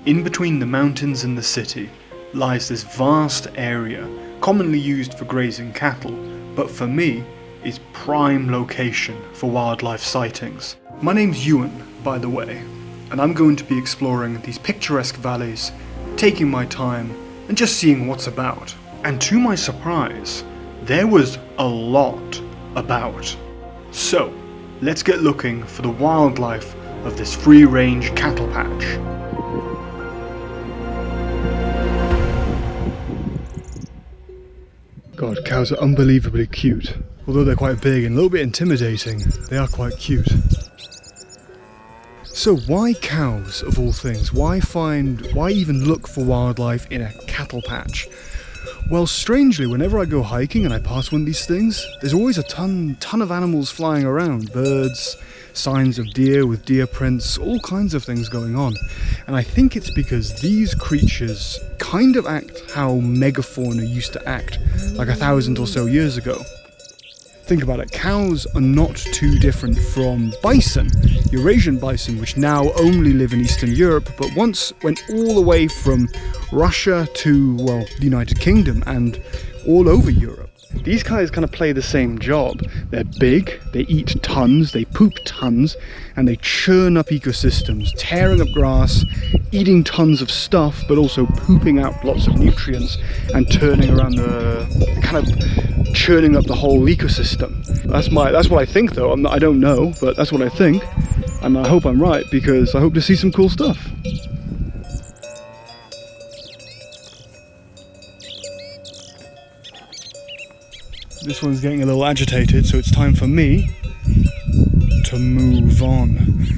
In between the mountains and the city lies this vast area, commonly used for grazing cattle, but for me is prime location for wildlife sightings. My name's Ewan, by the way, and I'm going to be exploring these picturesque valleys, taking my time and just seeing what's about. And to my surprise, there was a lot about. So, let's get looking for the wildlife of this free-range cattle patch. God, cows are unbelievably cute. Although they're quite big and a little bit intimidating, they are quite cute. So why cows, of all things? Why even look for wildlife in a cattle patch? Well, strangely, whenever I go hiking and I pass one of these things, there's always a ton of animals flying around. Birds, signs of deer with deer prints, all kinds of things going on. And I think it's because these creatures kind of act how megafauna used to act like 1,000 or so years ago. Think about it, cows are not too different from bison, Eurasian bison, which now only live in Eastern Europe, but once went all the way from Russia to, well, the United Kingdom and all over Europe. These guys kind of play the same job. They're big, they eat tons, they poop tons, and they churn up ecosystems, tearing up grass, eating tons of stuff, but also pooping out lots of nutrients and turning around churning up the whole ecosystem. That's what I think, though. I don't know, but that's what I think, and I hope I'm right because I hope to see some cool stuff. This one's getting a little agitated, so it's time for me to move on.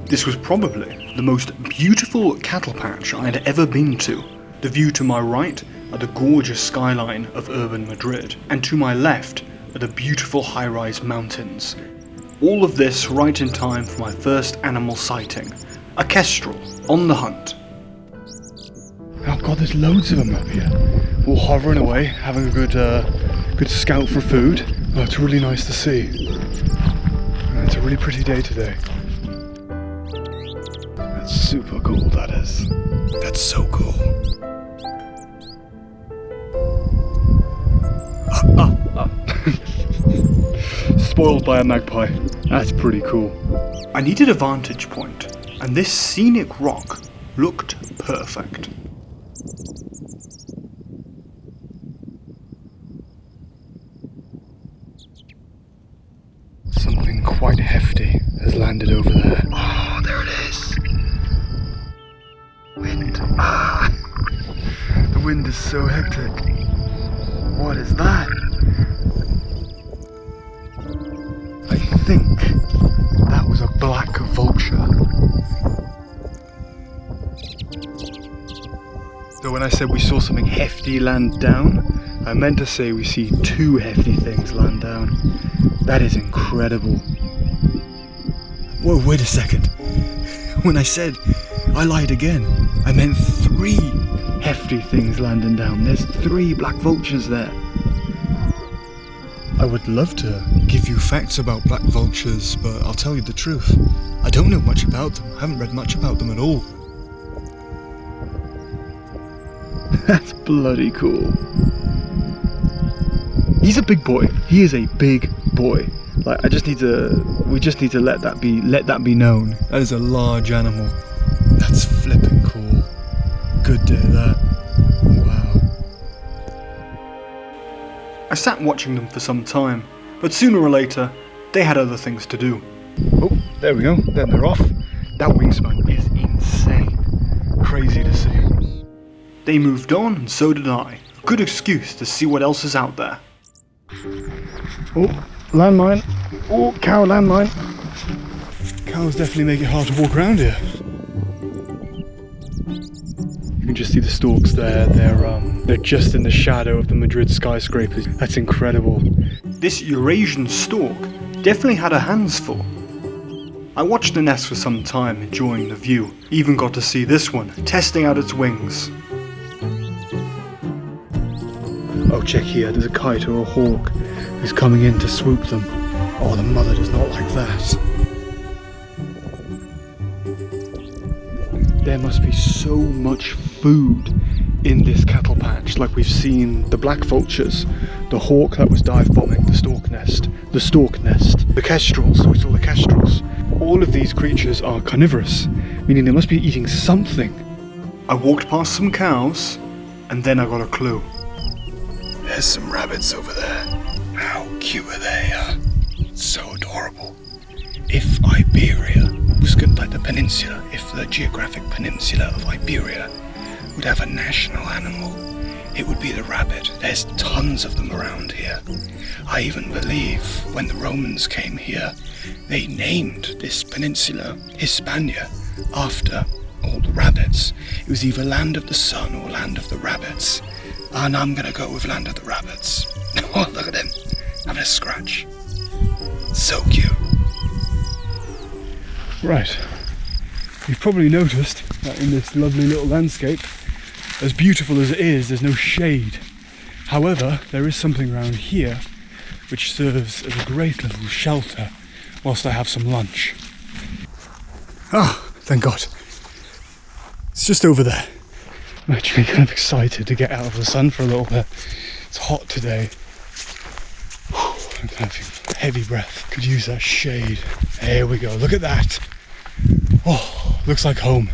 This was probably the most beautiful cattle patch I had ever been to. The view to my right are the gorgeous skyline of urban Madrid, and to my left are the beautiful high-rise mountains. All of this right in time for my first animal sighting, a kestrel on the hunt. Oh god, there's loads of them up here, all hovering away, having a good scout for food. Oh, it's really nice to see. It's a really pretty day today. That's super cool, that is. That's so cool. Spoiled by a magpie. That's pretty cool. I needed a vantage point, and this scenic rock looked perfect. Something quite hefty has landed over there. Oh, there it is! Wind. Ah! The wind is so hectic. What is that? I think that was a black vulture. So when I said we saw something hefty land down, I meant to say we see two hefty things land down. That is incredible. Whoa, wait a second. When I said I lied again, I meant 3 hefty things landing down. There's 3 black vultures there. I would love to give you facts about black vultures, but I'll tell you the truth. I don't know much about them. I haven't read much about them at all. That's bloody cool. He's a big boy. He is a big boy. Like, we just need to let that be known. That is a large animal. That's flipping cool. Good day, that. Wow. I sat watching them for some time, but sooner or later, they had other things to do. Oh, there we go. Then they're off. That wingspan is insane. Crazy to see. They moved on, and so did I. A good excuse to see what else is out there. Oh, landmine. Oh, cow landmine. Cows definitely make it hard to walk around here. You can just see the stalks there. They're just in the shadow of the Madrid skyscrapers. That's incredible. This Eurasian stork definitely had her hands full. I watched the nest for some time, enjoying the view. Even got to see this one, testing out its wings. Oh, check here, there's a kite or a hawk who's coming in to swoop them. Oh, the mother does not like that. There must be so much food in this cattle patch, like we've seen the black vultures, the hawk that was dive bombing the stork nest, the kestrels, we saw the kestrels. All of these creatures are carnivorous, meaning they must be eating something. I walked past some cows, and then I got a clue. There's some rabbits over there. How cute are they? So adorable. If Iberia was good, like the peninsula, if the geographic peninsula of Iberia would have a national animal, it would be the rabbit. There's tons of them around here. I even believe when the Romans came here, they named this peninsula Hispania after all the rabbits. It was either Land of the Sun or Land of the Rabbits. And I'm gonna go with Land of the Rabbits. Oh, look at him, having a scratch. So cute. Right, you've probably noticed that in this lovely little landscape, as beautiful as it is, there's no shade. However, there is something around here which serves as a great little shelter whilst I have some lunch. Ah, thank God. It's just over there. I'm actually kind of excited to get out of the sun for a little bit. It's hot today. I'm having a heavy breath. Could use that shade. There we go, look at that. Oh, looks like home.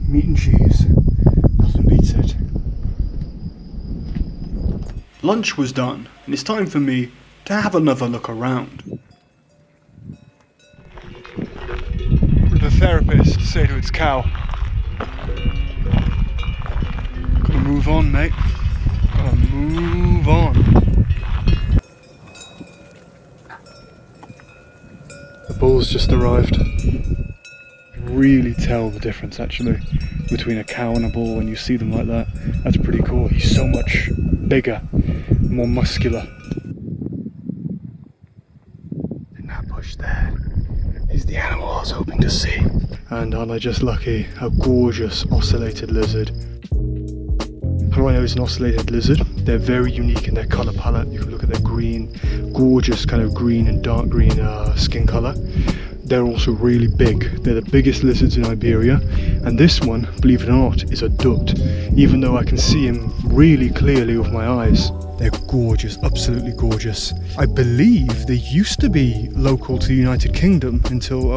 Meat and cheese, nothing beats it. Lunch was done, and it's time for me to have another look around. What did the therapist say to its cow? Gotta move on, mate. Gotta move on. The bull's just arrived. Really tell the difference actually between a cow and a bull when you see them like that. That's pretty cool. He's so much bigger, more muscular. In that bush there is the animal I was hoping to see. And aren't I just lucky? A gorgeous ocellated lizard. How do I know it's an ocellated lizard? They're very unique in their colour palette. You can look at their green, gorgeous kind of green and dark green skin colour. They're also really big. They're the biggest lizards in Iberia, and this one, believe it or not, is a dutt, even though I can see him really clearly with my eyes. They're gorgeous, absolutely gorgeous. I believe they used to be local to the United Kingdom until,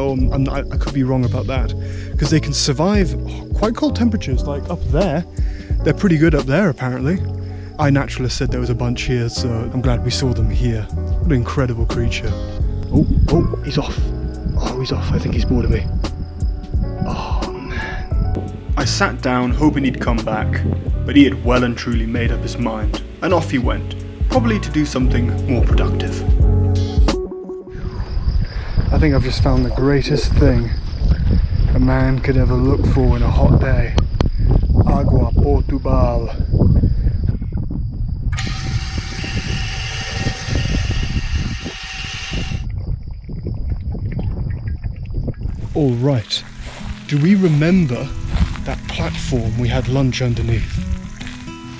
I could be wrong about that, because they can survive quite cold temperatures, like up there. They're pretty good up there apparently. iNaturalist said there was a bunch here, so I'm glad we saw them here. What an incredible creature. Oh, he's off. Oh, he's off. I think he's bored of me. Oh, man. I sat down hoping he'd come back, but he had well and truly made up his mind, and off he went, probably to do something more productive. I think I've just found the greatest thing a man could ever look for in a hot day. Agua Portugal. All right, do we remember that platform we had lunch underneath?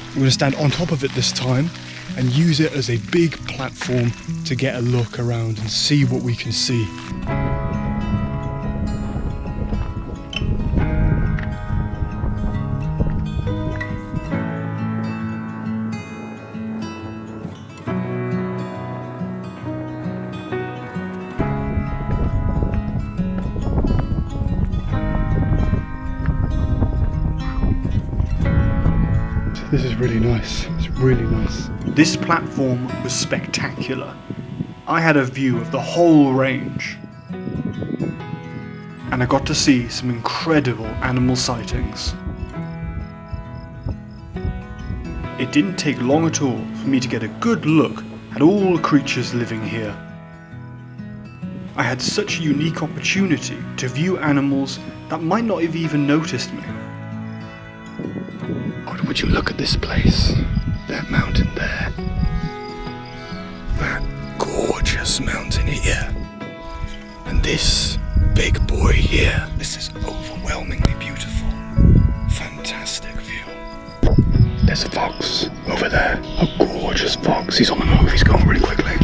We're going to stand on top of it this time and use it as a big platform to get a look around and see what we can see. This is really nice. It's really nice. This platform was spectacular. I had a view of the whole range. And I got to see some incredible animal sightings. It didn't take long at all for me to get a good look at all the creatures living here. I had such a unique opportunity to view animals that might not have even noticed me. Would you look at this place? That mountain there. That gorgeous gorgeous mountain here. And this big boy here. This is overwhelmingly beautiful. Fantastic view. There's a fox over there. A gorgeous fox. He's on the move. He's going really quickly.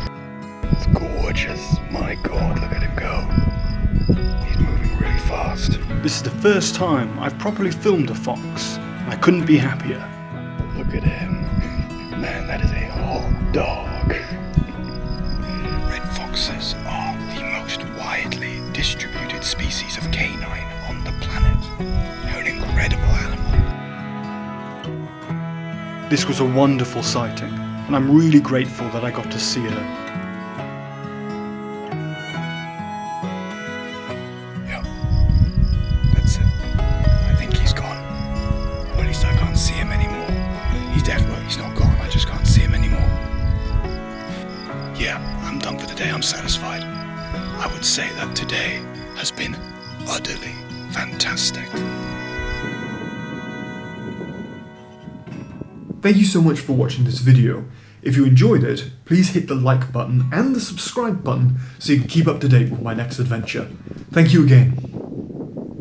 It's gorgeous. My God, look at him go. He's moving really fast. This is the first time I've properly filmed a fox. I couldn't be happier. Look at him. Man, that is a hot dog. Red foxes are the most widely distributed species of canine on the planet. They're an incredible animal. This was a wonderful sighting, and I'm really grateful that I got to see her. Yeah, that's it. I think he's gone. Or at least I can't see him anymore. He's not gone, I just can't see him anymore. Yeah, I'm done for the day, I'm satisfied. I would say that today has been utterly fantastic. Thank you so much for watching this video. If you enjoyed it, please hit the like button and the subscribe button so you can keep up to date with my next adventure. Thank you again.